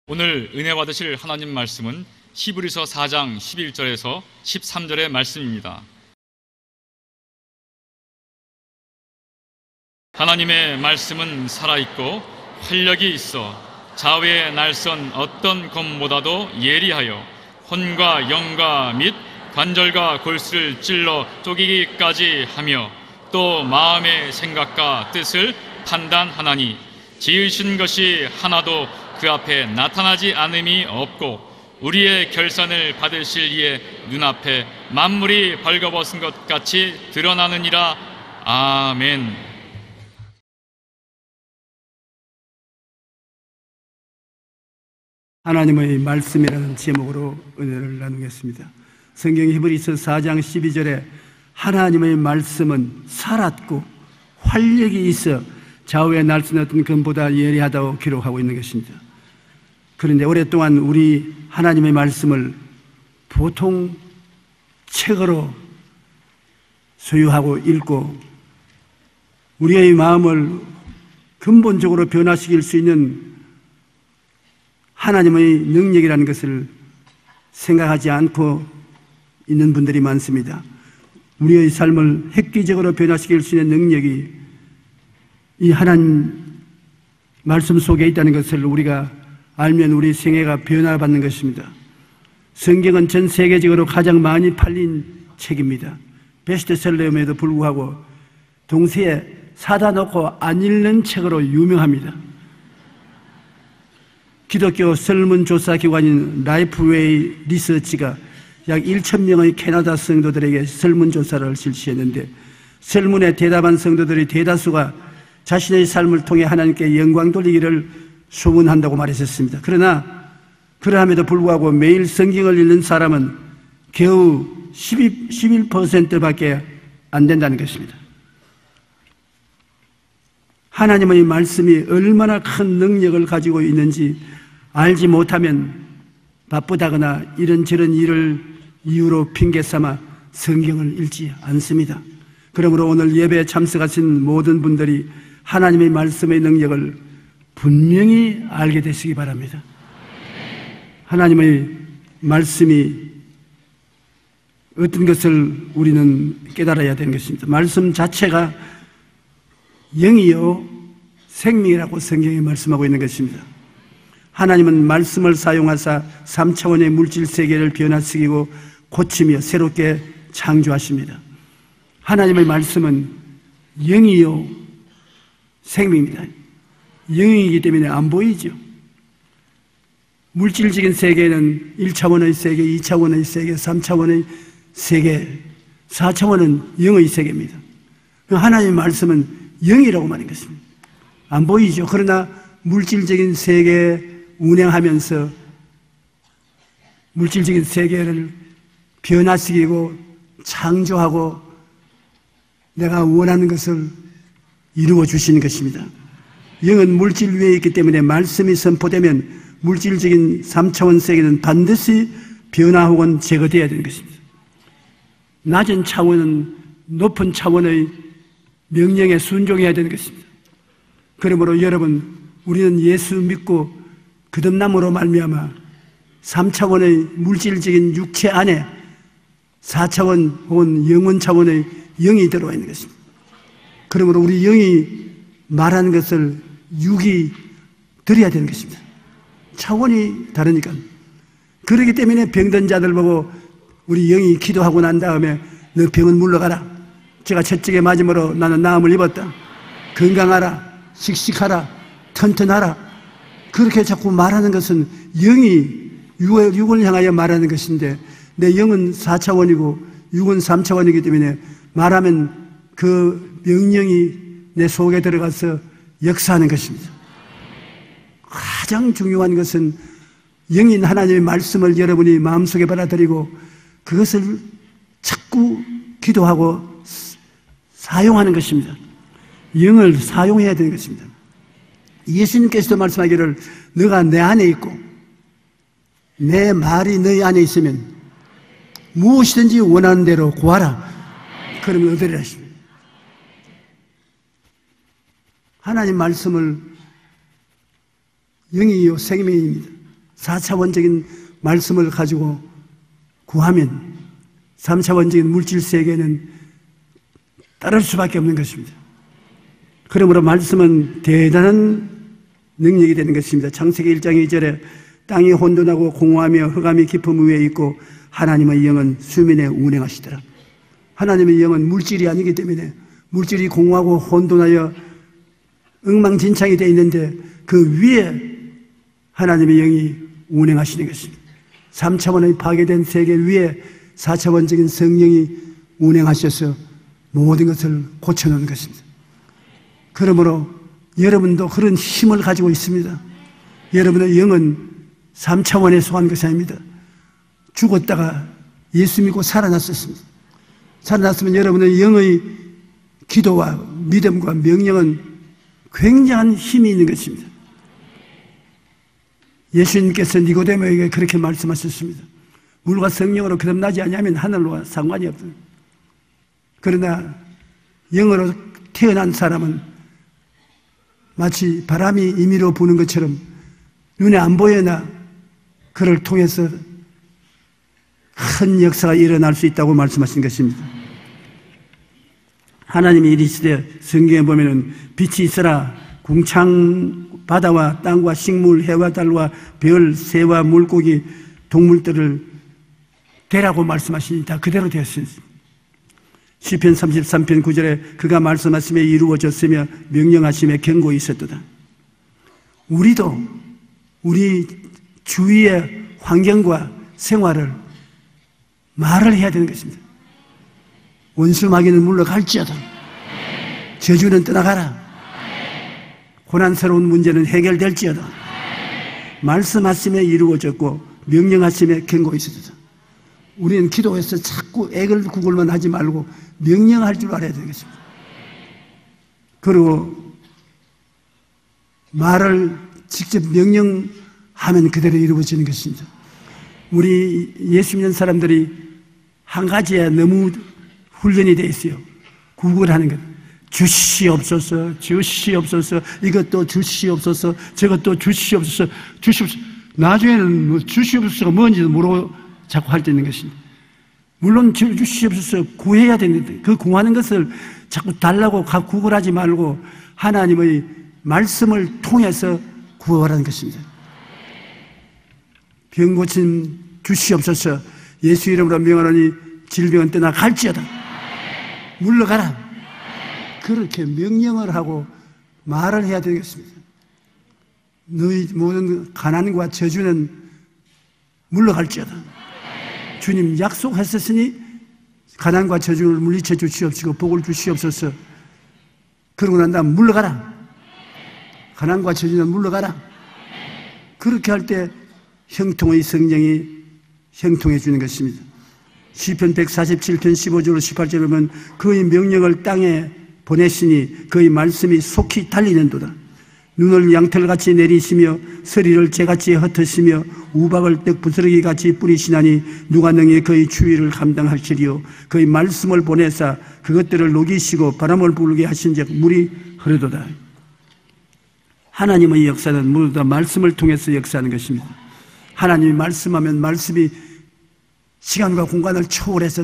오늘 은혜 받으실 하나님 말씀은 히브리서 4장 11절에서 13절의 말씀입니다. 하나님의 말씀은 살아있고 활력이 있어 좌우에 날선 어떤 검보다도 예리하여 혼과 영과 및 관절과 골수를 찔러 쪼개기까지 하며 또 마음의 생각과 뜻을 판단하나니 지으신 것이 하나도 그 앞에 나타나지 않음이 없고 우리의 결산을 받으실 이의 눈앞에 만물이 벌거벗은 것 같이 드러나느니라. 아멘. 하나님의 말씀이라는 제목으로 은혜를 나누겠습니다. 성경 히브리서 4장 12절에 하나님의 말씀은 살았고 활력이 있어 좌우에 날선 어떤 검보다 예리하다고 기록하고 있는 것입니다. 그런데 오랫동안 우리 하나님의 말씀을 보통 책으로 소유하고 읽고 우리의 마음을 근본적으로 변화시킬 수 있는 하나님의 능력이라는 것을 생각하지 않고 있는 분들이 많습니다. 우리의 삶을 획기적으로 변화시킬 수 있는 능력이 이 하나님 말씀 속에 있다는 것을 우리가 알면 우리 생애가 변화받는 것입니다. 성경은 전 세계적으로 가장 많이 팔린 책입니다. 베스트셀러임에도 불구하고 동시에 사다 놓고 안 읽는 책으로 유명합니다. 기독교 설문조사 기관인 라이프웨이 리서치가 약 1,000명의 캐나다 성도들에게 설문조사를 실시했는데 설문에 대답한 성도들의 대다수가 자신의 삶을 통해 하나님께 영광 돌리기를 소원한다고 말했었습니다. 그러나 그러함에도 불구하고 매일 성경을 읽는 사람은 겨우 11%밖에 안 된다는 것입니다. 하나님의 말씀이 얼마나 큰 능력을 가지고 있는지 알지 못하면 바쁘다거나 이런저런 일을 이유로 핑계 삼아 성경을 읽지 않습니다. 그러므로 오늘 예배에 참석하신 모든 분들이 하나님의 말씀의 능력을 분명히 알게 되시기 바랍니다. 하나님의 말씀이 어떤 것을 우리는 깨달아야 되는 것입니다. 말씀 자체가 영이요 생명이라고 성경에 말씀하고 있는 것입니다. 하나님은 말씀을 사용하사 3차원의 물질 세계를 변화시키고 고치며 새롭게 창조하십니다. 하나님의 말씀은 영이요 생명입니다. 영이기 때문에 안 보이죠. 물질적인 세계는 1차원의 세계, 2차원의 세계, 3차원의 세계, 4차원은 영의 세계입니다. 하나님의 말씀은 영이라고 말하는 것입니다. 안 보이죠. 그러나 물질적인 세계에 운행하면서 물질적인 세계를 변화시키고 창조하고 내가 원하는 것을 이루어 주시는 것입니다. 영은 물질 위에 있기 때문에 말씀이 선포되면 물질적인 3차원 세계는 반드시 변화 혹은 제거되어야 되는 것입니다. 낮은 차원은 높은 차원의 명령에 순종해야 되는 것입니다. 그러므로 여러분, 우리는 예수 믿고 거듭남으로 말미암아 3차원의 물질적인 육체 안에 4차원 혹은 영혼 차원의 영이 들어와 있는 것입니다. 그러므로 우리 영이 말하는 것을 육이 드려야 되는 것입니다. 차원이 다르니까. 그렇기 때문에 병든 자들 보고 우리 영이 기도하고 난 다음에 너 병은 물러가라. 제가 채찍에 맞음으로 나는 나음을 입었다. 건강하라. 씩씩하라. 튼튼하라. 그렇게 자꾸 말하는 것은 영이 육을 향하여 말하는 것인데 내 영은 4차원이고 육은 3차원이기 때문에 말하면 그 명령이 내 속에 들어가서 역사하는 것입니다. 가장 중요한 것은 영인 하나님의 말씀을 여러분이 마음속에 받아들이고 그것을 자꾸 기도하고 사용하는 것입니다. 영을 사용해야 되는 것입니다. 예수님께서도 말씀하기를 너가 내 안에 있고 내 말이 너희 안에 있으면 무엇이든지 원하는 대로 구하라. 그러면 얻으리라 하십니다. 하나님 말씀을 영이요 생명입니다. 4차원적인 말씀을 가지고 구하면 3차원적인 물질 세계는 따를 수밖에 없는 것입니다. 그러므로 말씀은 대단한 능력이 되는 것입니다. 창세기 1장 2절에 땅이 혼돈하고 공허하며 흑암이 깊음 위에 있고 하나님의 영은 수면에 운행하시더라. 하나님의 영은 물질이 아니기 때문에 물질이 공허하고 혼돈하여 엉망진창이 되어 있는데 그 위에 하나님의 영이 운행하시는 것입니다. 3차원의 파괴된 세계 위에 4차원적인 성령이 운행하셔서 모든 것을 고쳐놓는 것입니다. 그러므로 여러분도 그런 힘을 가지고 있습니다. 여러분의 영은 3차원에 속한 것이 아닙니다. 죽었다가 예수 믿고 살아났었습니다. 살아났으면 여러분의 영의 기도와 믿음과 명령은 굉장한 힘이 있는 것입니다. 예수님께서 니고데모에게 그렇게 말씀하셨습니다. 물과 성령으로 거듭나지 아니하면 하늘과 상관이 없습니다. 그러나 영으로 태어난 사람은 마치 바람이 임의로 부는 것처럼 눈에 안 보여나 그를 통해서 큰 역사가 일어날 수 있다고 말씀하신 것입니다. 하나님이 이르시되 성경에 보면은 빛이 있어라 궁창 바다와 땅과 식물 해와 달과 별 새와 물고기 동물들을 되라고 말씀하시니 다 그대로 되었습니다. 시편 33편 9절에 그가 말씀하심에 이루어졌으며 명령하심에 경고히 있었도다. 우리도 우리 주위의 환경과 생활을 말을 해야 되는 것입니다. 원수 마귀는 물러갈지어다. 저주는 떠나가라. 고난스러운 문제는 해결될지어다. 말씀하심에 이루어졌고 명령하심에 경고히 있었도다. 우리는 기도해서 자꾸 애걸 구걸만 하지 말고 명령할 줄 알아야 되는 것입니다. 그리고 말을 직접 명령하면 그대로 이루어지는 것입니다. 우리 예수 믿는 사람들이 한 가지에 너무 훈련이 되어 있어요. 구걸하는 것. 주시옵소서, 주시옵소서, 이것도 주시옵소서, 저것도 주시옵소서, 주시옵소서. 나중에는 뭐 주시옵소서가 뭔지도 모르고 자꾸 할 때 있는 것입니다. 물론 주시옵소서 구해야 되는데 그 구하는 것을 자꾸 달라고 구걸하지 말고 하나님의 말씀을 통해서 구하라는 것입니다. 병 고침 주시옵소서, 예수 이름으로 명하노니 질병은 떠나갈지어다. 물러가라. 그렇게 명령을 하고 말을 해야 되겠습니다. 너희 모든 가난과 저주는 물러갈지어다. 주님 약속하셨으니 가난과 저주를 물리쳐 주시옵시고 복을 주시옵소서. 그러고 난 다음 물러가라. 가난과 저주는 물러가라. 그렇게 할 때 형통의 성령이 형통해 주는 것입니다. 시편 147편 15절 18절에 보면 그의 명령을 땅에 보내시니 그의 말씀이 속히 달리는도다. 눈을 양털같이 내리시며 서리를 재같이 흩으시며 우박을 떡 부스러기같이 뿌리시나니 누가 능히 그의 추위를 감당하시리요. 그의 말씀을 보내사 그것들을 녹이시고 바람을 불게 하신즉 물이 흐르도다. 하나님의 역사는 모두 다 말씀을 통해서 역사하는 것입니다. 하나님이 말씀하면 말씀이 시간과 공간을 초월해서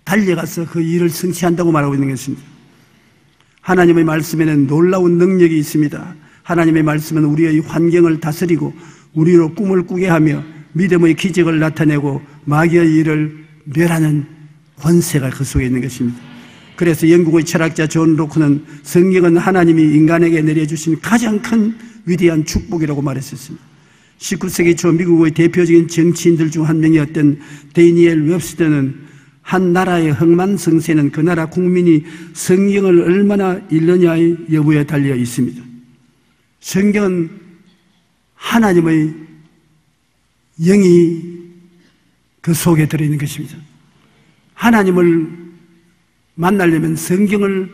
달려가서 그 일을 성취한다고 말하고 있는 것입니다. 하나님의 말씀에는 놀라운 능력이 있습니다. 하나님의 말씀은 우리의 환경을 다스리고 우리로 꿈을 꾸게 하며 믿음의 기적을 나타내고 마귀의 일을 멸하는 권세가 그 속에 있는 것입니다. 그래서 영국의 철학자 존 로크는 성경은 하나님이 인간에게 내려주신 가장 큰 위대한 축복이라고 말했었습니다. 19세기 초 미국의 대표적인 정치인들 중 한 명이었던 데니엘 웹스터는 한 나라의 흥망성쇠는 그 나라 국민이 성경을 얼마나 읽느냐의 여부에 달려 있습니다. 성경은 하나님의 영이 그 속에 들어있는 것입니다. 하나님을 만나려면 성경을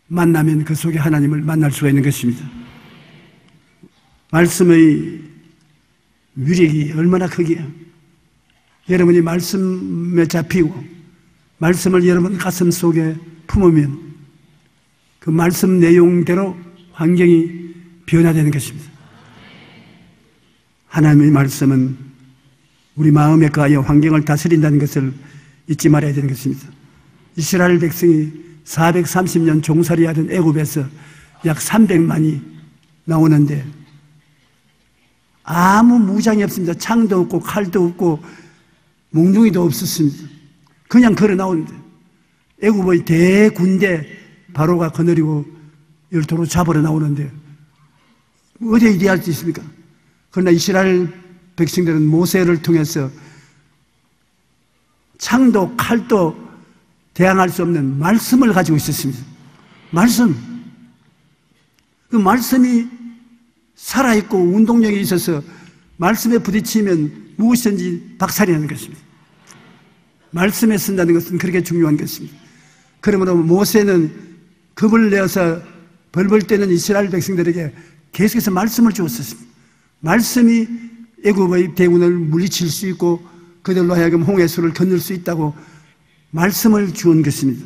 만나면 그 속에 하나님을 만날 수가 있는 것입니다. 말씀의 위력이 얼마나 크기에 여러분이 말씀에 잡히고 말씀을 여러분 가슴 속에 품으면 그 말씀 내용대로 환경이 변화되는 것입니다. 하나님의 말씀은 우리 마음에 거하여 환경을 다스린다는 것을 잊지 말아야 되는 것입니다. 이스라엘 백성이 430년 종살이 하던 애굽에서 약 300만이 나오는데 아무 무장이 없습니다. 창도 없고 칼도 없고 몽둥이도 없었습니다. 그냥 걸어 나오는데 애굽의 대군대 바로가 거느리고 열도로 잡으러 나오는데 어디에 이래할 수 있습니까? 그러나 이스라엘 백성들은 모세를 통해서 창도 칼도 대항할 수 없는 말씀을 가지고 있었습니다. 말씀. 그 말씀이 살아있고 운동력이 있어서 말씀에 부딪히면 무엇이든지 박살이 나는 것입니다. 말씀에 쓴다는 것은 그렇게 중요한 것입니다. 그러므로 모세는 겁을 내어서 벌벌 떠는 이스라엘 백성들에게 계속해서 말씀을 주었습니다. 말씀이 애굽의 대군을 물리칠 수 있고 그들로 하여금 홍해수를 건널 수 있다고 말씀을 주은 것입니다.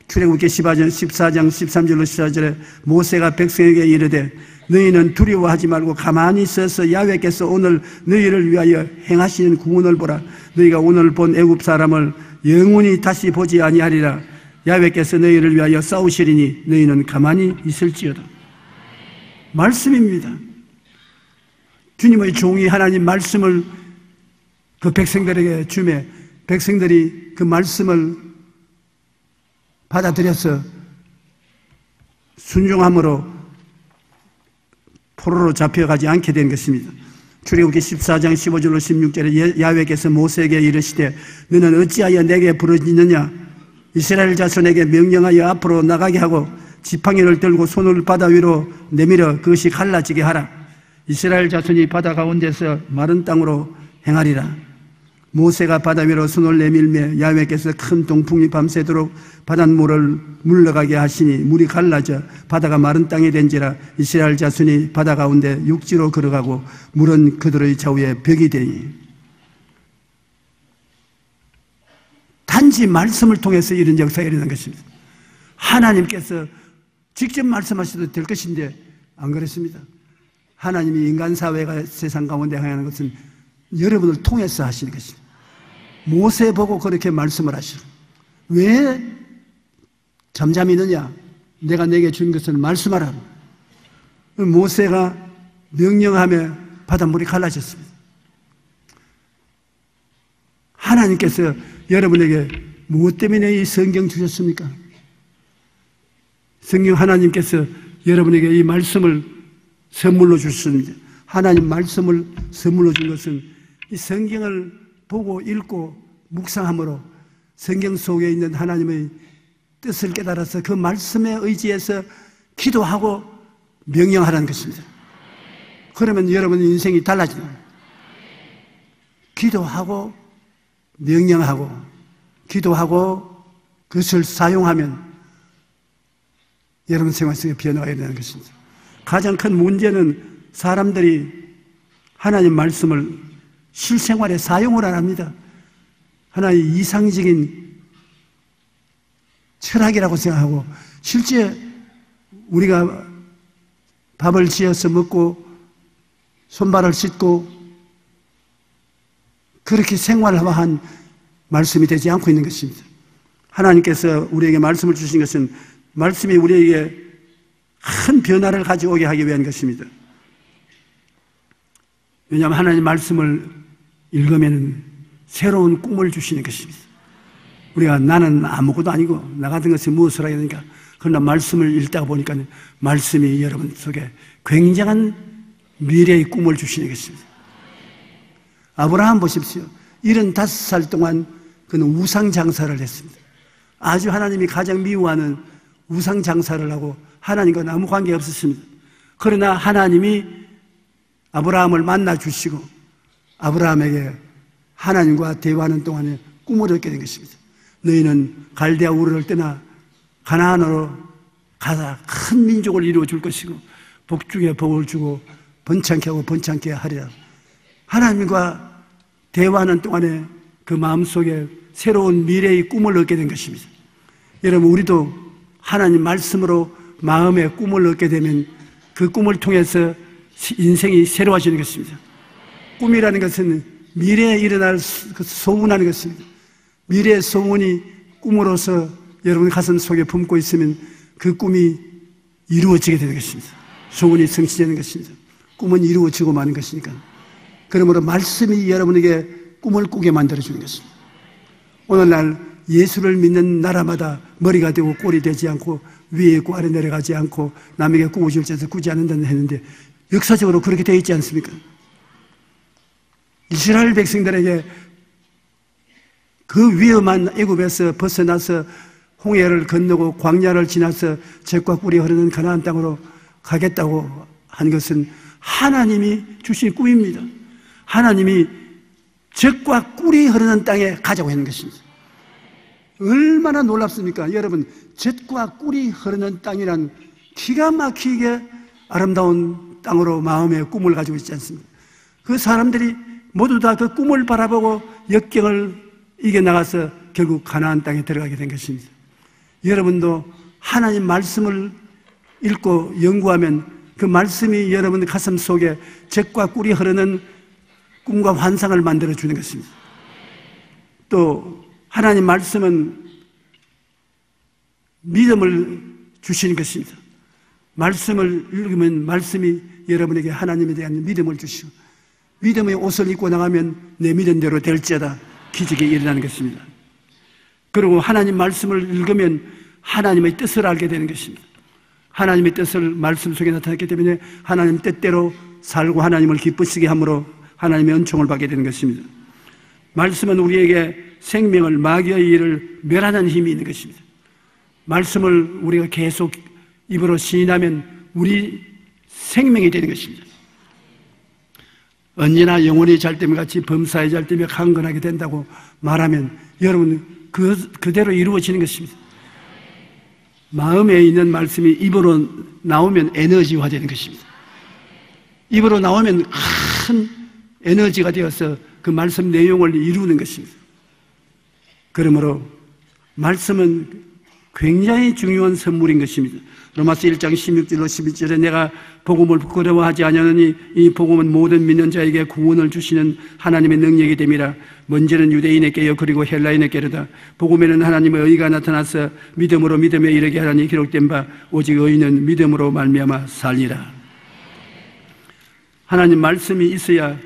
출애굽기 14장 13절로 14절에 모세가 백성에게 이르되 너희는 두려워하지 말고 가만히 서서 야훼께서 오늘 너희를 위하여 행하시는 구원을 보라. 너희가 오늘 본 애굽 사람을 영원히 다시 보지 아니하리라. 야훼께서 너희를 위하여 싸우시리니 너희는 가만히 있을지어다. 말씀입니다. 주님의 종이 하나님 말씀을 그 백성들에게 주매 백성들이 그 말씀을 받아들여서 순종함으로 포로로 잡혀가지 않게 된 것입니다. 출애굽기 14장 15절로 16절에 야훼께서 모세에게 이르시되 너는 어찌하여 내게 부르짖느냐. 이스라엘 자손에게 명령하여 앞으로 나가게 하고 지팡이를 들고 손을 바다 위로 내밀어 그것이 갈라지게 하라. 이스라엘 자손이 바다 가운데서 마른 땅으로 행하리라. 모세가 바다 위로 손을 내밀며 야훼께서 큰 동풍이 밤새도록 바닷물을 물러가게 하시니 물이 갈라져 바다가 마른 땅이 된지라. 이스라엘 자손이 바다 가운데 육지로 걸어가고 물은 그들의 좌우에 벽이 되니. 단지 말씀을 통해서 이런 역사가 일어난 것입니다. 하나님께서 직접 말씀하셔도 될 것인데 안 그렇습니다. 하나님이 인간 사회가 세상 가운데 행하는 것은 여러분을 통해서 하시는 것입니다. 모세 보고 그렇게 말씀을 하시라. 왜 잠잠히 있느냐? 내가 내게 준 것을 말씀하라. 모세가 명령하며 바닷물이 갈라졌습니다. 하나님께서 여러분에게 무엇 때문에 이 성경 주셨습니까? 성경 하나님께서 여러분에게 이 말씀을 선물로 주셨습니다. 하나님 말씀을 선물로 준 것은 이 성경을 보고 읽고 묵상함으로 성경 속에 있는 하나님의 뜻을 깨달아서 그 말씀에 의지해서 기도하고 명령하라는 것입니다. 그러면 여러분의 인생이 달라집니다. 기도하고 명령하고 기도하고 그것을 사용하면 여러분 생활 속에 변화가 일어나는 것입니다. 가장 큰 문제는 사람들이 하나님 말씀을 실생활에 사용을 안 합니다. 하나의 이상적인 철학이라고 생각하고 실제 우리가 밥을 지어서 먹고 손발을 씻고 그렇게 생활화한 말씀이 되지 않고 있는 것입니다. 하나님께서 우리에게 말씀을 주신 것은 말씀이 우리에게 큰 변화를 가져오게 하기 위한 것입니다. 왜냐하면 하나님 말씀을 읽으면 새로운 꿈을 주시는 것입니다. 우리가 나는 아무것도 아니고 나 같은 것이 무엇을 하게 되니까 그러나 말씀을 읽다 보니까 말씀이 여러분 속에 굉장한 미래의 꿈을 주시는 것입니다. 아브라함 보십시오. 75살 동안 그는 우상 장사를 했습니다. 아주 하나님이 가장 미워하는 우상 장사를 하고 하나님과 아무 관계 없었습니다. 그러나 하나님이 아브라함을 만나 주시고 아브라함에게 하나님과 대화하는 동안에 꿈을 얻게 된 것입니다. 너희는 갈대아 우르를 떠나 가나안으로 가서 큰 민족을 이루어 줄 것이고 복중에 복을 주고 번창케 하고 번창케 하리라. 하나님과 대화하는 동안에 그 마음속에 새로운 미래의 꿈을 얻게 된 것입니다. 여러분 우리도 하나님 말씀으로 마음의 꿈을 얻게 되면 그 꿈을 통해서 인생이 새로워지는 것입니다. 꿈이라는 것은 미래에 일어날 소원하는 것입니다. 미래의 소원이 꿈으로서 여러분 가슴 속에 품고 있으면 그 꿈이 이루어지게 되는 것입니다. 소원이 성취되는 것입니다. 꿈은 이루어지고 마는 것이니까. 그러므로 말씀이 여러분에게 꿈을 꾸게 만들어주는 것입니다. 오늘날 예수를 믿는 나라마다 머리가 되고 꼴이 되지 않고 위에 있고 아래 내려가지 않고 남에게 꾸어줄 자에서 꾸지 않는다는 했는데 역사적으로 그렇게 되어 있지 않습니까? 이스라엘 백성들에게 그 위험한 애굽에서 벗어나서 홍해를 건너고 광야를 지나서 젖과 꿀이 흐르는 가나안 땅으로 가겠다고 한 것은 하나님이 주신 꿈입니다. 하나님이 젖과 꿀이 흐르는 땅에 가자고 하는 것입니다. 얼마나 놀랍습니까? 여러분, 젖과 꿀이 흐르는 땅이란 기가 막히게 아름다운 땅으로 마음의 꿈을 가지고 있지 않습니까? 그 사람들이 모두 다 그 꿈을 바라보고 역경을 이겨나가서 결국 가나안 땅에 들어가게 된 것입니다. 여러분도 하나님 말씀을 읽고 연구하면 그 말씀이 여러분 가슴 속에 젖과 꿀이 흐르는 꿈과 환상을 만들어주는 것입니다. 또 하나님 말씀은 믿음을 주시는 것입니다. 말씀을 읽으면 말씀이 여러분에게 하나님에 대한 믿음을 주시고 믿음의 옷을 입고 나가면 내 믿음대로 될지어다 기적이 일어나는 것입니다. 그리고 하나님 말씀을 읽으면 하나님의 뜻을 알게 되는 것입니다. 하나님의 뜻을 말씀 속에 나타났기 때문에 하나님 뜻대로 살고 하나님을 기쁘시게 함으로 하나님의 은총을 받게 되는 것입니다. 말씀은 우리에게 생명을 마귀의 일을 멸하는 힘이 있는 것입니다. 말씀을 우리가 계속 입으로 시인하면 우리 생명이 되는 것입니다. 언제나 영혼이 잘 때면 같이 범사에 잘 때면 강건하게 된다고 말하면 여러분 그대로 이루어지는 것입니다. 마음에 있는 말씀이 입으로 나오면 에너지화 되는 것입니다. 입으로 나오면 큰 에너지가 되어서 그 말씀 내용을 이루는 것입니다. 그러므로 말씀은 굉장히 중요한 선물인 것입니다. 로마서 1장 16절로 11절에 내가 복음을 부끄러워하지 아니하노니 이 복음은 모든 믿는 자에게 구원을 주시는 하나님의 능력이 됨이라. 먼저는 유대인에게요 그리고 헬라인에게로다. 복음에는 하나님의 의가 나타나서 믿음으로 믿음에 이르게 하라니 기록된 바 오직 의인은 믿음으로 말미암아 살리라. 하나님 말씀이 있어야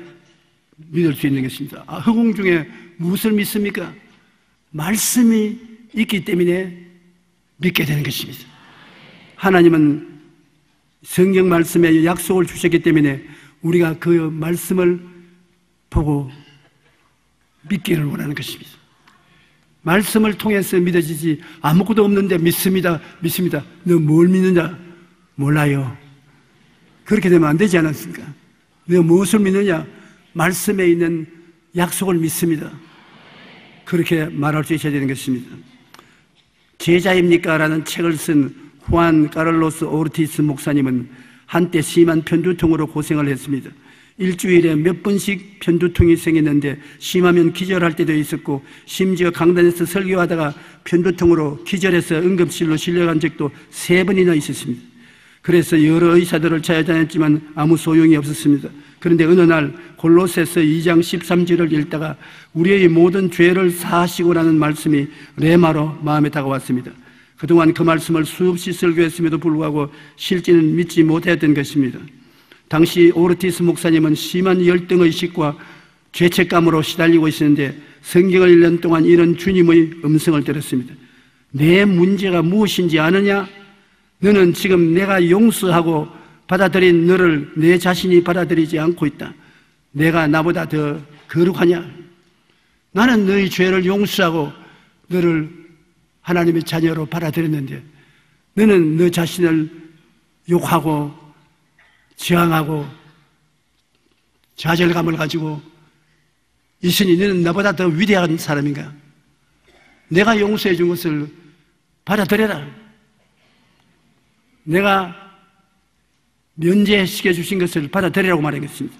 믿을 수 있는 것입니다. 허공 중에 무엇을 믿습니까? 말씀이 있기 때문에 믿게 되는 것입니다. 하나님은 성경 말씀에 약속을 주셨기 때문에 우리가 그 말씀을 보고 믿기를 원하는 것입니다. 말씀을 통해서 믿어지지 아무것도 없는데 믿습니다. 너 뭘 믿느냐? 몰라요. 그렇게 되면 안 되지 않았습니까? 너 무엇을 믿느냐? 말씀에 있는 약속을 믿습니다. 그렇게 말할 수 있어야 되는 것입니다. 제자입니까? 라는 책을 쓴 후안 카를로스 오르티스 목사님은 한때 심한 편두통으로 고생을 했습니다. 일주일에 몇 번씩 편두통이 생겼는데 심하면 기절할 때도 있었고 심지어 강단에서 설교하다가 편두통으로 기절해서 응급실로 실려간 적도 3번이나 있었습니다. 그래서 여러 의사들을 찾아다녔지만 아무 소용이 없었습니다. 그런데 어느 날 골로새서 2장 13절을 읽다가 우리의 모든 죄를 사하시고라는 말씀이 레마로 마음에 다가왔습니다. 그동안 그 말씀을 수없이 설교했음에도 불구하고 실제는 믿지 못했던 것입니다. 당시 오르티스 목사님은 심한 열등의식과 죄책감으로 시달리고 있었는데 성경을 1년 동안 이런 주님의 음성을 들었습니다. 내 문제가 무엇인지 아느냐? 너는 지금 내가 용서하고 받아들인 너를 내 자신이 받아들이지 않고 있다. 내가 나보다 더 거룩하냐? 나는 너의 죄를 용서하고 너를 하나님의 자녀로 받아들였는데 너는 너 자신을 욕하고 저항하고 좌절감을 가지고 있으니 너는 나보다 더 위대한 사람인가? 내가 용서해 준 것을 받아들여라. 내가 면제시켜 주신 것을 받아들이라고 말하겠습니다.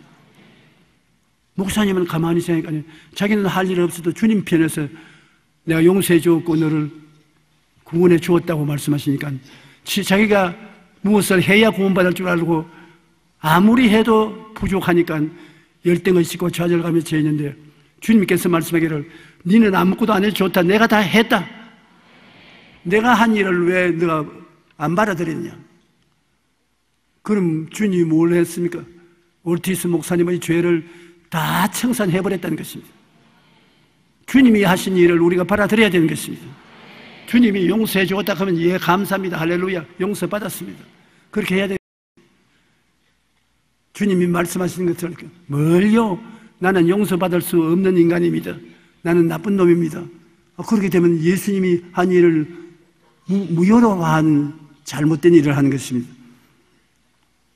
목사님은 가만히 생각하니 자기는 할 일 없어도 주님 편에서 내가 용서해 주었고 너를 구원해 주었다고 말씀하시니까 자기가 무엇을 해야 구원받을 줄 알고 아무리 해도 부족하니까 열등을 싣고 좌절감에 처해 있는데 주님께서 말씀하기를 니는 아무것도 안 해도 좋다. 내가 다 했다. 내가 한 일을 왜 너가 안 받아들였냐? 그럼 주님이 뭘 했습니까? 올티스 목사님의 죄를 다 청산해버렸다는 것입니다. 주님이 하신 일을 우리가 받아들여야 되는 것입니다. 주님이 용서해 주었다 하면 예 감사합니다. 할렐루야. 용서받았습니다. 그렇게 해야 돼요. 주님이 말씀하시는 것을 뭘요? 나는 용서받을 수 없는 인간입니다. 나는 나쁜 놈입니다. 그렇게 되면 예수님이 한 일을 무효로한 잘못된 일을 하는 것입니다.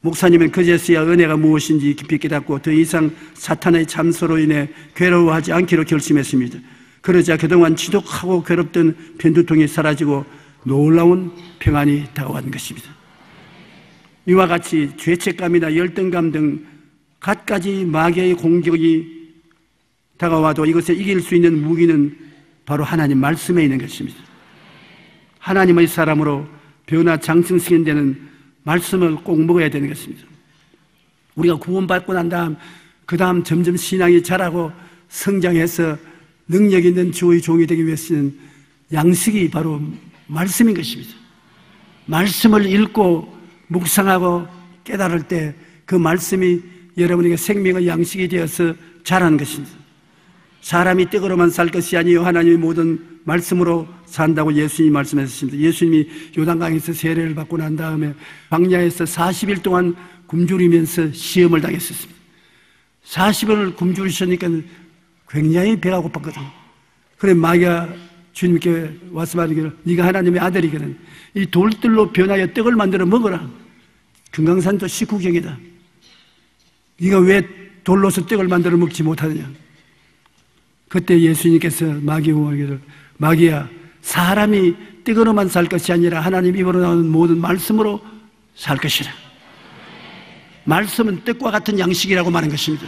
목사님은 그제서야 은혜가 무엇인지 깊이 깨닫고 더 이상 사탄의 참소로 인해 괴로워하지 않기로 결심했습니다. 그러자 그동안 지독하고 괴롭던 편두통이 사라지고 놀라운 평안이 다가온 것입니다. 이와 같이 죄책감이나 열등감 등 갖가지 마귀의 공격이 다가와도 이것을 이길 수 있는 무기는 바로 하나님 말씀에 있는 것입니다. 하나님의 사람으로 변화 장승승인되는 말씀을 꼭 먹어야 되는 것입니다. 우리가 구원받고 난 다음 그 다음 점점 신앙이 자라고 성장해서 능력 있는 주의 종이 되기 위해서는 양식이 바로 말씀인 것입니다. 말씀을 읽고 묵상하고 깨달을 때 그 말씀이 여러분에게 생명의 양식이 되어서 자라는 것입니다. 사람이 떡으로만 살 것이 아니요 하나님의 모든 말씀으로 산다고 예수님이 말씀하셨습니다. 예수님이 요단강에서 세례를 받고 난 다음에 광야에서 40일 동안 굶주리면서 시험을 당했었습니다. 40일을 굶주리시니까 굉장히 배가 고팠거든. 그래 마귀가 주님께 와서 말하기를 네가 하나님의 아들이거든 이 돌들로 변하여 떡을 만들어 먹어라. 금강산도 19경이다. 네가 왜 돌로서 떡을 만들어 먹지 못하느냐. 그때 예수님께서 마귀에게 말하기를 마귀야 사람이 떡으로만 살 것이 아니라 하나님 입으로 나오는 모든 말씀으로 살 것이라. 말씀은 떡과 같은 양식이라고 말한 것입니다.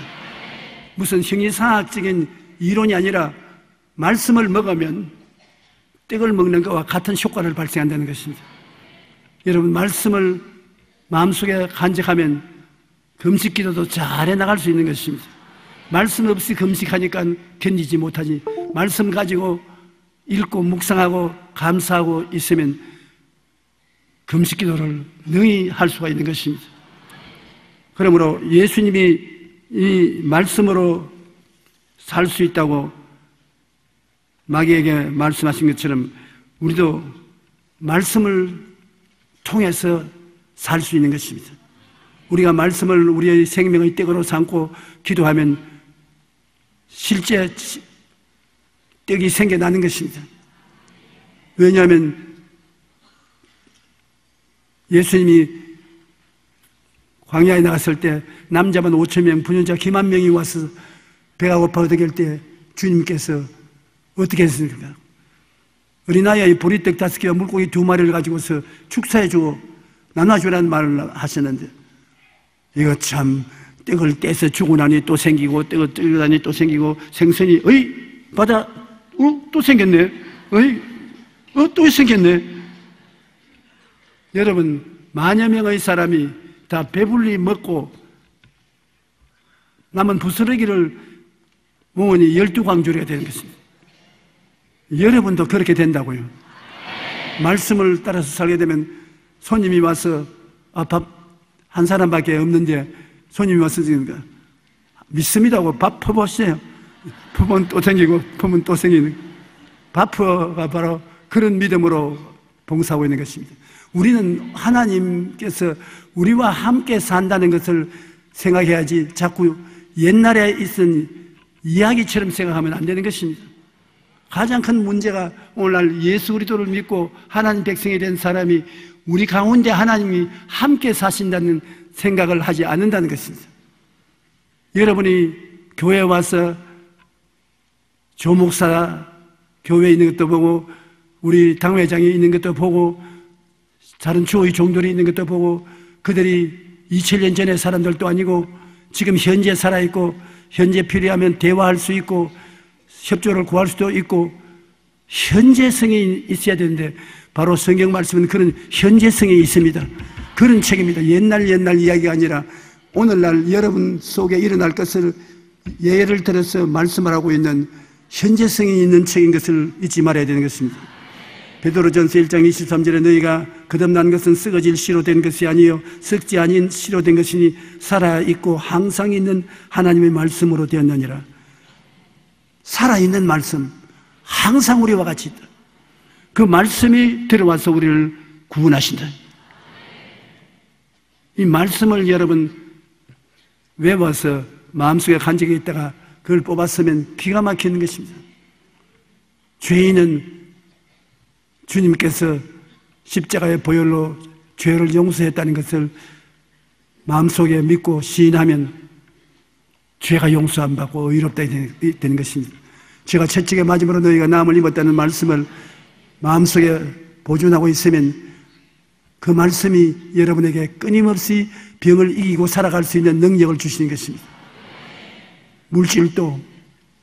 무슨 형이상학적인 이론이 아니라 말씀을 먹으면 떡을 먹는 것과 같은 효과를 발생한다는 것입니다. 여러분 말씀을 마음속에 간직하면 금식기도도 잘 해나갈 수 있는 것입니다. 말씀 없이 금식하니까 견디지 못하지 말씀 가지고 읽고 묵상하고 감사하고 있으면 금식기도를 능히 할 수가 있는 것입니다. 그러므로 예수님이 이 말씀으로 살 수 있다고 마귀에게 말씀하신 것처럼 우리도 말씀을 통해서 살 수 있는 것입니다. 우리가 말씀을 우리의 생명의 떡으로 삼고 기도하면 실제 떡이 생겨나는 것입니다. 왜냐하면 예수님이 광야에 나갔을 때 남자만 5,000명, 부녀자 기만 명이 와서 배가 고파 어떻게 할 때 주님께서 어떻게 했습니까? 어린아이의 보리떡 5개와 물고기 2마리를 가지고서 축사해주고 나눠주라는 말을 하셨는데 이거 참 떡을 떼서 주고 나니 또 생기고 떡을 떼고 나니 또 생기고 생선이 어이 바다 또 생겼네 어이 또 생겼네. 여러분 만여 명의 사람이 다 배불리 먹고 남은 부스러기를 모으니 12광주리가 되는 것입니다. 여러분도 그렇게 된다고요. 말씀을 따라서 살게 되면 손님이 와서 밥 한 사람밖에 없는데 손님이 와서 믿습니다고 밥 퍼보세요. 퍼면 또 생기고 퍼면 또 생기는 밥 퍼가 바로 그런 믿음으로 봉사하고 있는 것입니다. 우리는 하나님께서 우리와 함께 산다는 것을 생각해야지 자꾸 옛날에 있은 이야기처럼 생각하면 안 되는 것입니다. 가장 큰 문제가 오늘날 예수 그리스도를 믿고 하나님 백성이 된 사람이 우리 가운데 하나님이 함께 사신다는 생각을 하지 않는다는 것입니다. 여러분이 교회에 와서 조목사 교회에 있는 것도 보고 우리 당회장이 있는 것도 보고 다른 주의 종들이 있는 것도 보고 그들이 2000년 전의 사람들도 아니고 지금 현재 살아있고 현재 필요하면 대화할 수 있고 협조를 구할 수도 있고 현재성이 있어야 되는데 바로 성경 말씀은 그런 현재성이 있습니다. 그런 책입니다. 옛날 이야기가 아니라 오늘날 여러분 속에 일어날 것을 예를 들어서 말씀을 하고 있는 현재성이 있는 책인 것을 잊지 말아야 되는 것입니다. 베드로전서 1장 23절에 너희가 거듭난 것은 썩어질 씨로 된 것이 아니요 썩지 아닌 씨로 된 것이니 살아있고 항상 있는 하나님의 말씀으로 되었느니라. 살아있는 말씀, 항상 우리와 같이 있다. 그 말씀이 들어와서 우리를 구원하신다. 이 말씀을 여러분 외워서 마음속에 간직해 있다가 그걸 뽑았으면 기가 막히는 것입니다. 죄인은 주님께서 십자가의 보혈로 죄를 용서했다는 것을 마음속에 믿고 시인하면 죄가 용서 안 받고 의롭다 되는 것입니다. 제가 채찍에 맞음으로 너희가 나음을 입었다는 말씀을 마음속에 보존하고 있으면 그 말씀이 여러분에게 끊임없이 병을 이기고 살아갈 수 있는 능력을 주시는 것입니다. 물질도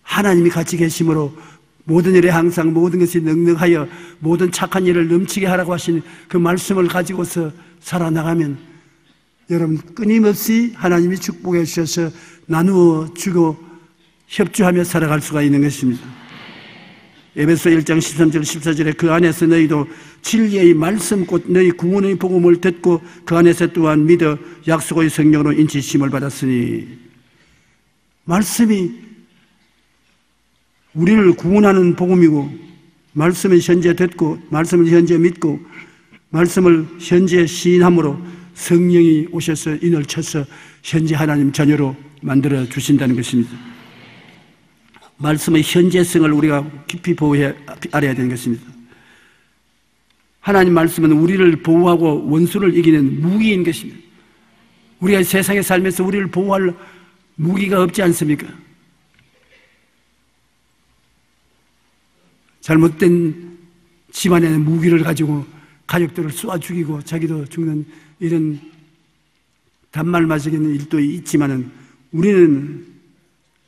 하나님이 같이 계심으로 모든 일에 항상 모든 것이 넉넉하여 모든 착한 일을 넘치게 하라고 하신 그 말씀을 가지고서 살아나가면 여러분 끊임없이 하나님이 축복해 주셔서 나누어 주고 협조하며 살아갈 수가 있는 것입니다. 에베소 1장 13절 14절에 그 안에서 너희도 진리의 말씀 곧 너희 구원의 복음을 듣고 그 안에서 또한 믿어 약속의 성령으로 인치심을 받았으니, 말씀이 우리를 구원하는 복음이고 말씀을 현재 듣고 말씀을 현재 믿고 말씀을 현재 시인함으로 성령이 오셔서 인을 쳐서 현재 하나님 자녀로 만들어 주신다는 것입니다. 말씀의 현재성을 우리가 깊이 알아야 되는 것입니다. 하나님 말씀은 우리를 보호하고 원수를 이기는 무기인 것입니다. 우리가 세상에 살면서 우리를 보호할 무기가 없지 않습니까? 잘못된 집안의 무기를 가지고 가족들을 쏘아 죽이고 자기도 죽는 이런 단말맞이는 일도 있지만은 우리는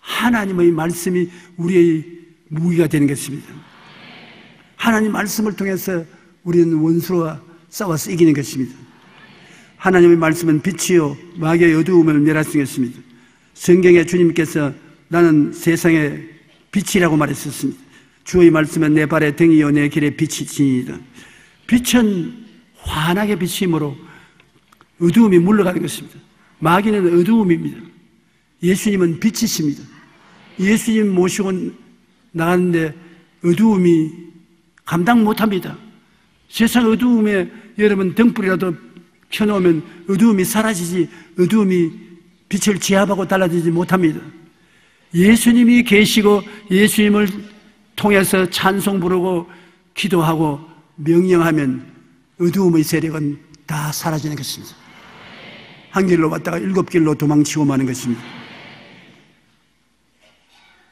하나님의 말씀이 우리의 무기가 되는 것입니다. 하나님 말씀을 통해서 우리는 원수와 싸워서 이기는 것입니다. 하나님의 말씀은 빛이요 마귀의 어두움을 멸하시겠습니다. 성경에 주님께서 나는 세상의 빛이라고 말했었습니다. 주의 말씀은 내 발의 등이요 내 길의 빛이니이다. 빛은 환하게 비치므로 어두움이 물러가는 것입니다. 마귀는 어두움입니다. 예수님은 빛이십니다. 예수님 모시고 나가는데 어두움이 감당 못합니다. 세상 어두움에 여러분 등불이라도 켜놓으면 어두움이 사라지지 어두움이 빛을 제압하고 달라지지 못합니다. 예수님이 계시고 예수님을 통해서 찬송 부르고 기도하고 명령하면 어두움의 세력은 다 사라지는 것입니다. 한 길로 왔다가 7길로 도망치고 마는 것입니다.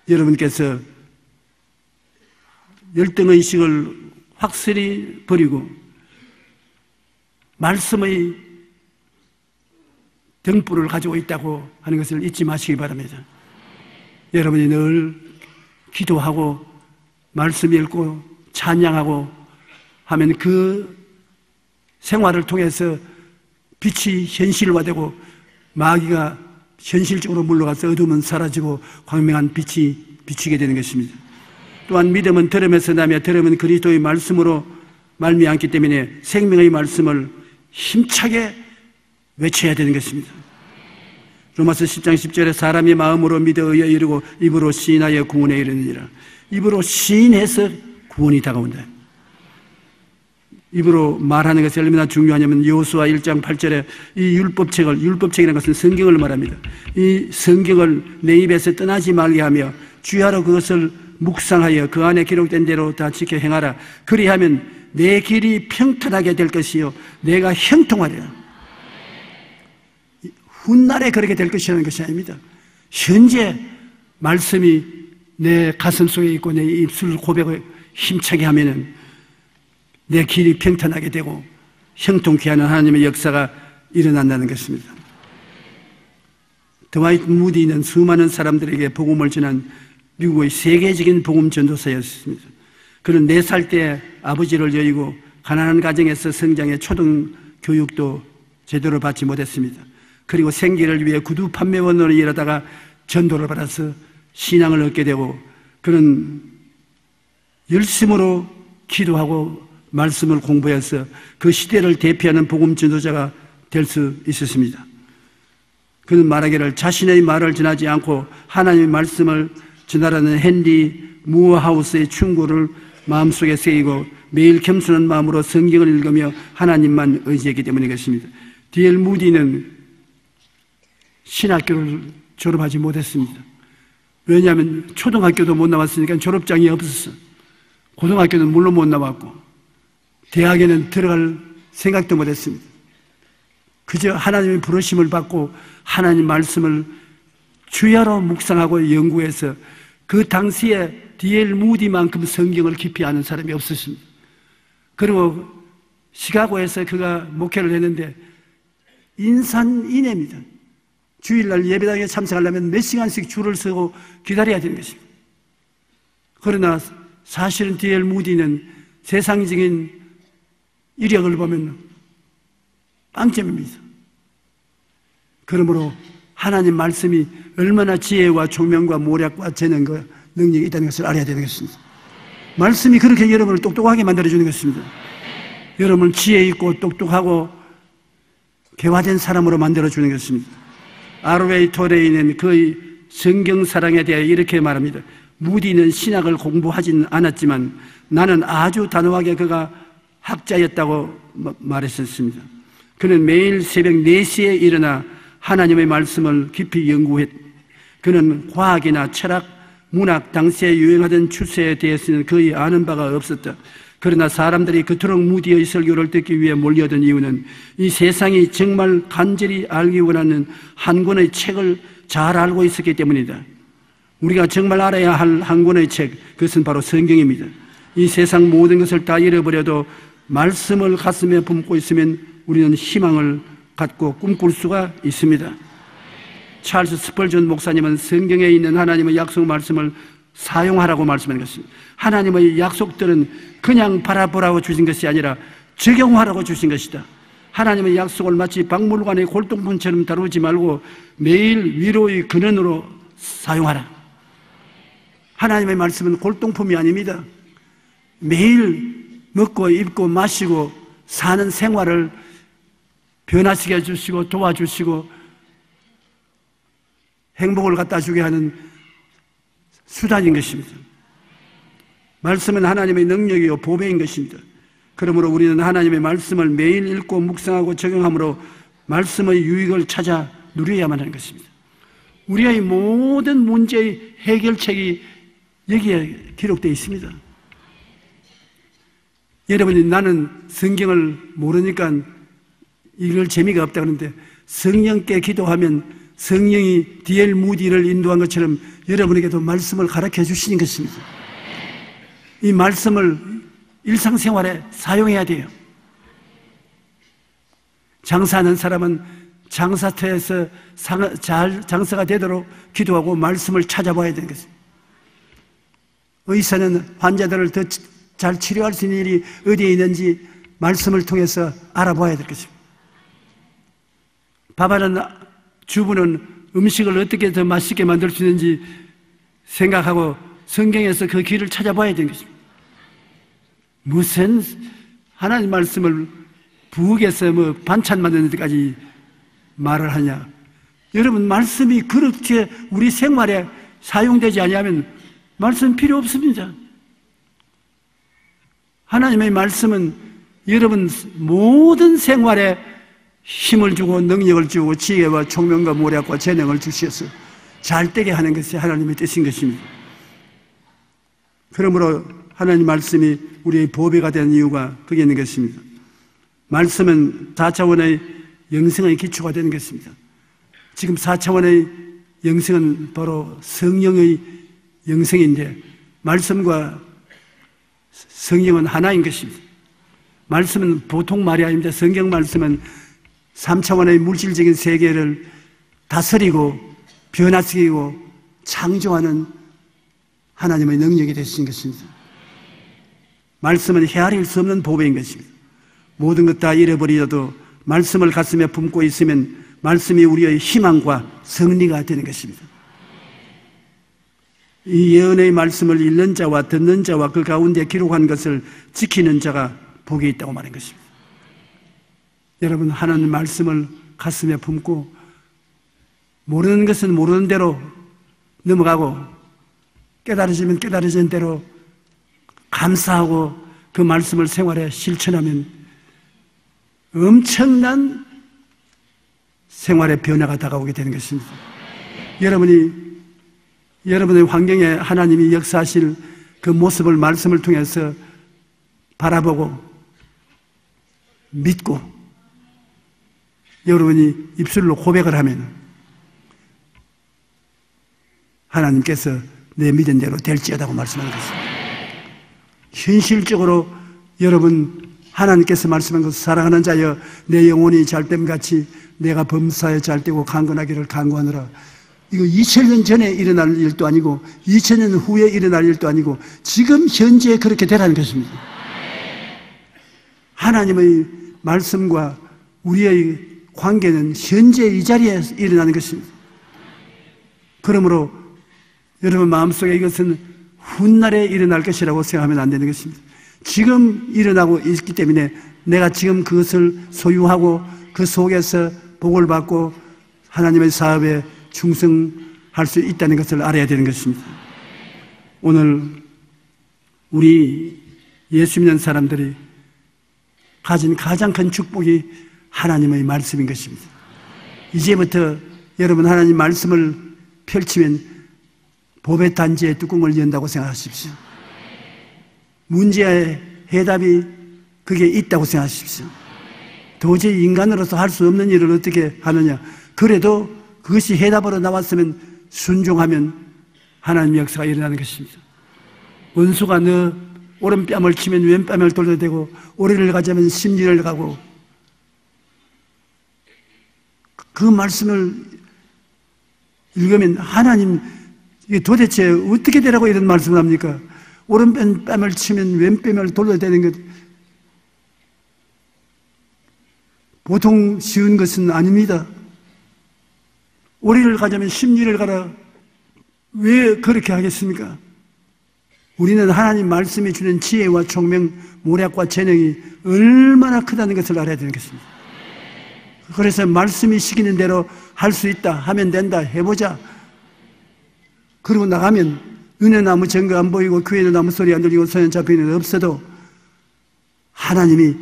여러분께서 열등의식을 확실히 버리고 말씀의 등불을 가지고 있다고 하는 것을 잊지 마시기 바랍니다. 여러분이 늘 기도하고 말씀 읽고 찬양하고 하면 그 생활을 통해서 빛이 현실화되고 마귀가 현실적으로 물러가서 어둠은 사라지고 광명한 빛이 비치게 되는 것입니다. 또한 믿음은 들음에서 나며 들음은 그리스도의 말씀으로 말미암기 때문에 생명의 말씀을 힘차게 외쳐야 되는 것입니다. 로마서 10장 10절에 사람이 마음으로 믿어 의에 이르고 입으로 시인하여 구원에 이르느니라. 입으로 시인해서 구원이 다가온다. 입으로 말하는 것이 얼마나 중요하냐면 여호수아 1장 8절에 이 율법책이라는 것은 성경을 말합니다. 이 성경을 내 입에서 떠나지 말게 하며 주야로 그것을 묵상하여 그 안에 기록된 대로 다 지켜 행하라. 그리하면 내 길이 평탄하게 될 것이요 내가 형통하리라. 훗날에 그렇게 될 것이라는 것이 아닙니다. 현재 말씀이 내 가슴 속에 있고 내 입술 고백을 힘차게 하면은 내 길이 평탄하게 되고 형통케 하는 하나님의 역사가 일어난다는 것입니다. 드와이트 무디는 수많은 사람들에게 복음을 전한 미국의 세계적인 복음 전도사였습니다. 그는 4살 때 아버지를 여의고 가난한 가정에서 성장해 초등 교육도 제대로 받지 못했습니다. 그리고 생계를 위해 구두 판매원으로 일하다가 전도를 받아서 신앙을 얻게 되고 그런 열심으로 기도하고 말씀을 공부해서 그 시대를 대표하는 복음 전도자가 될 수 있었습니다. 그는 말하기를 자신의 말을 전하지 않고 하나님의 말씀을 전하라는 헨리 무어하우스의 충고를 마음속에 새기고 매일 겸손한 마음으로 성경을 읽으며 하나님만 의지했기 때문이겠습니다. D.L. 무디는 신학교를 졸업하지 못했습니다. 왜냐하면 초등학교도 못 나왔으니까 졸업장이 없었어. 고등학교는 물론 못 나왔고 대학에는 들어갈 생각도 못했습니다. 그저 하나님의 부르심을 받고 하나님 말씀을 주야로 묵상하고 연구해서 그 당시에 D.L. 무디만큼 성경을 깊이 아는 사람이 없었습니다. 그리고 시카고에서 그가 목회를 했는데 인산인해입니다. 주일날 예배당에 참석하려면 몇 시간씩 줄을 서고 기다려야 되는 것입니다. 그러나 사실은 D.L. 무디는 세상적인 이력을 보면 빵점입니다. 그러므로 하나님 말씀이 얼마나 지혜와 총명과 모략과 재능과 능력이 있다는 것을 알아야 되는 것입니다. 말씀이 그렇게 여러분을 똑똑하게 만들어주는 것입니다. 여러분을 지혜 있고 똑똑하고 개화된 사람으로 만들어주는 것입니다. R.W. 토레이는 그의 성경 사랑에 대해 이렇게 말합니다. 무디는 신학을 공부하지는 않았지만 나는 아주 단호하게 그가 학자였다고 말했었습니다. 그는 매일 새벽 4시에 일어나 하나님의 말씀을 깊이 연구했. 그는 과학이나 철학, 문학, 당시에 유행하던 추세에 대해서는 거의 아는 바가 없었다. 그러나 사람들이 그토록 무디의 설교를 듣기 위해 몰려든 이유는 이 세상이 정말 간절히 알기 원하는 한 권의 책을 잘 알고 있었기 때문이다. 우리가 정말 알아야 할 한 권의 책, 그것은 바로 성경입니다. 이 세상 모든 것을 다 잃어버려도 말씀을 가슴에 품고 있으면 우리는 희망을 갖고 꿈꿀 수가 있습니다. 찰스 스펄전 목사님은 성경에 있는 하나님의 약속 말씀을 사용하라고 말씀하는 것입니다. 하나님의 약속들은 그냥 바라보라고 주신 것이 아니라 적용하라고 주신 것이다. 하나님의 약속을 마치 박물관의 골동품처럼 다루지 말고 매일 위로의 근원으로 사용하라. 하나님의 말씀은 골동품이 아닙니다. 매일 먹고 입고 마시고 사는 생활을 변화시켜 주시고 도와주시고 행복을 갖다 주게 하는 수단인 것입니다. 말씀은 하나님의 능력이요 보배인 것입니다. 그러므로 우리는 하나님의 말씀을 매일 읽고 묵상하고 적용함으로 말씀의 유익을 찾아 누려야만 하는 것입니다. 우리의 모든 문제의 해결책이 여기에 기록되어 있습니다. 여러분이 나는 성경을 모르니까 읽을 재미가 없다 그러는데 성령께 기도하면 성령이 D.L. 무디를 인도한 것처럼 여러분에게도 말씀을 가르쳐 주시는 것입니다. 이 말씀을 일상생활에 사용해야 돼요. 장사하는 사람은 장사터에서 잘 장사가 되도록 기도하고 말씀을 찾아봐야 되는 것입니다. 의사는 환자들을 더 잘 치료할 수 있는 일이 어디에 있는지 말씀을 통해서 알아봐야 될 것입니다. 밥하는 주부는 음식을 어떻게 더 맛있게 만들 수 있는지 생각하고 성경에서 그 길을 찾아봐야 되는 것입니다. 무슨 하나님 말씀을 부엌에서 반찬 만드는 데까지 말을 하냐. 여러분, 말씀이 그렇게 우리 생활에 사용되지 않으면 말씀 필요 없습니다. 하나님의 말씀은 여러분 모든 생활에 힘을 주고 능력을 주고 지혜와 총명과 모략과 재능을 주셔서 잘되게 하는 것이 하나님의 뜻인 것입니다. 그러므로 하나님 말씀이 우리의 보배가 되는 이유가 그게 있는 것입니다. 말씀은 4차원의 영성의 기초가 되는 것입니다. 지금 4차원의 영성은 바로 성령의 영성인데 말씀과 성령은 하나인 것입니다. 말씀은 보통 말이 아닙니다. 성경 말씀은 3차원의 물질적인 세계를 다스리고 변화시키고 창조하는 하나님의 능력이 되신 것입니다. 말씀은 헤아릴 수 없는 보배인 것입니다. 모든 것 다 잃어버리어도 말씀을 가슴에 품고 있으면 말씀이 우리의 희망과 승리가 되는 것입니다. 이 예언의 말씀을 읽는 자와 듣는 자와 그 가운데 기록한 것을 지키는 자가 복이 있다고 말한 것입니다. 여러분, 하나님 말씀을 가슴에 품고 모르는 것은 모르는 대로 넘어가고 깨달아지면 깨달아진 대로 감사하고 그 말씀을 생활에 실천하면 엄청난 생활의 변화가 다가오게 되는 것입니다. 여러분의 환경에 하나님이 역사하실 그 모습을 말씀을 통해서 바라보고 믿고 여러분이 입술로 고백을 하면 하나님께서 내 믿은 대로 될지어다고 말씀하는 것입니다. 현실적으로 여러분, 하나님께서 말씀한 것을 사랑하는 자여 내 영혼이 잘됨같이 내가 범사에 잘되고 강건하기를 간구하노라. 이거 2000년 전에 일어날 일도 아니고 2000년 후에 일어날 일도 아니고 지금 현재 그렇게 되라는 것입니다. 하나님의 말씀과 우리의 관계는 현재 이 자리에 일어나는 것입니다. 그러므로 여러분 마음속에 이것은 훗날에 일어날 것이라고 생각하면 안 되는 것입니다. 지금 일어나고 있기 때문에 내가 지금 그것을 소유하고 그 속에서 복을 받고 하나님의 사업에 충성할 수 있다는 것을 알아야 되는 것입니다. 오늘 우리 예수 믿는 사람들이 가진 가장 큰 축복이 하나님의 말씀인 것입니다. 이제부터 여러분 하나님 말씀을 펼치면 보배 단지의 뚜껑을 연다고 생각하십시오. 문제의 해답이 그게 있다고 생각하십시오. 도저히 인간으로서 할 수 없는 일을 어떻게 하느냐. 그래도 그것이 해답으로 나왔으면 순종하면 하나님의 역사가 일어나는 것입니다. 원수가 너 오른뺨을 치면 왼뺨을 돌려대고 오리를 가자면 심리를 가고 그 말씀을 읽으면 하나님 이게 도대체 어떻게 되라고 이런 말씀을 합니까? 오른뺨을 치면 왼뺨을 돌려대는 것 보통 쉬운 것은 아닙니다. 오리를 가자면 심리를 가라. 왜 그렇게 하겠습니까? 우리는 하나님 말씀이 주는 지혜와 총명, 모략과 재능이 얼마나 크다는 것을 알아야 되는 것입니다. 그래서 말씀이 시키는 대로 할 수 있다, 하면 된다, 해보자. 그러고 나가면 은혜나무 전거 안 보이고 교회는 아무 소리 안 들리고 손에 잡히는 없어도 하나님이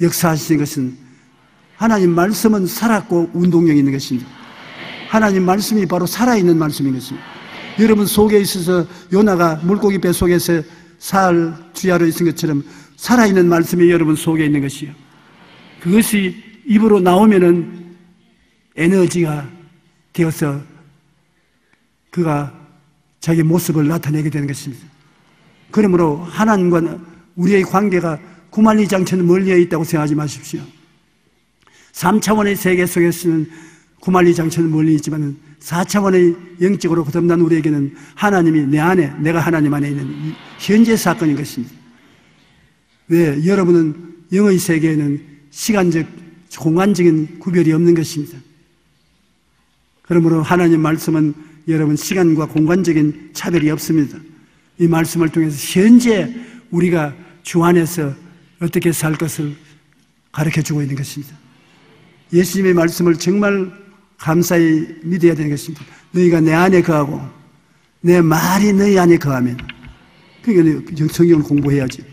역사하시는 것은 하나님 말씀은 살았고 운동력이 있는 것입니다. 하나님 말씀이 바로 살아있는 말씀인 것입니다. 여러분 속에 있어서 요나가 물고기 배 속에서 살 주야로 있은 것처럼 살아있는 말씀이 여러분 속에 있는 것이요. 그것이 입으로 나오면은 에너지가 되어서 그가 자기 모습을 나타내게 되는 것입니다. 그러므로 하나님과 우리의 관계가 구만리장처럼 멀리에 있다고 생각하지 마십시오. 3차원의 세계 속에서는 구만리장처럼 멀리 있지만 4차원의 영적으로 거듭난 우리에게는 하나님이 내 안에, 내가 하나님 안에 있는 현재 사건인 것입니다. 왜? 여러분은 영의 세계에는 시간적, 공간적인 구별이 없는 것입니다. 그러므로 하나님 말씀은 여러분 시간과 공간적인 차별이 없습니다. 이 말씀을 통해서 현재 우리가 주 안에서 어떻게 살 것을 가르쳐주고 있는 것입니다. 예수님의 말씀을 정말 감사히 믿어야 되는 것입니다. 너희가 내 안에 거하고 내 말이 너희 안에 거하면, 그러니까 성경을 공부해야지.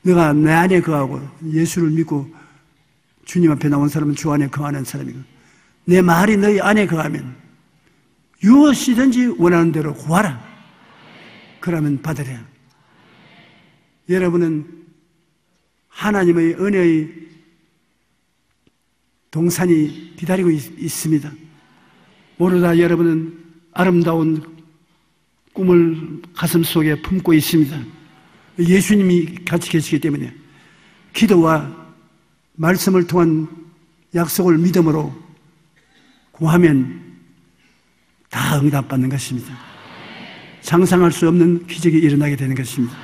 너가 내 안에 거하고 예수를 믿고 주님 앞에 나온 사람은 주 안에 거하는 사람이고 내 말이 너희 안에 거하면 무엇이든지 원하는 대로 구하라. 그러면 받으랴. 여러분은 하나님의 은혜의 동산이 기다리고 있습니다. 모르다 여러분은 아름다운 꿈을 가슴 속에 품고 있습니다. 예수님이 같이 계시기 때문에 기도와 말씀을 통한 약속을 믿음으로 구하면 다 응답받는 것입니다. 상상할 수 없는 기적이 일어나게 되는 것입니다.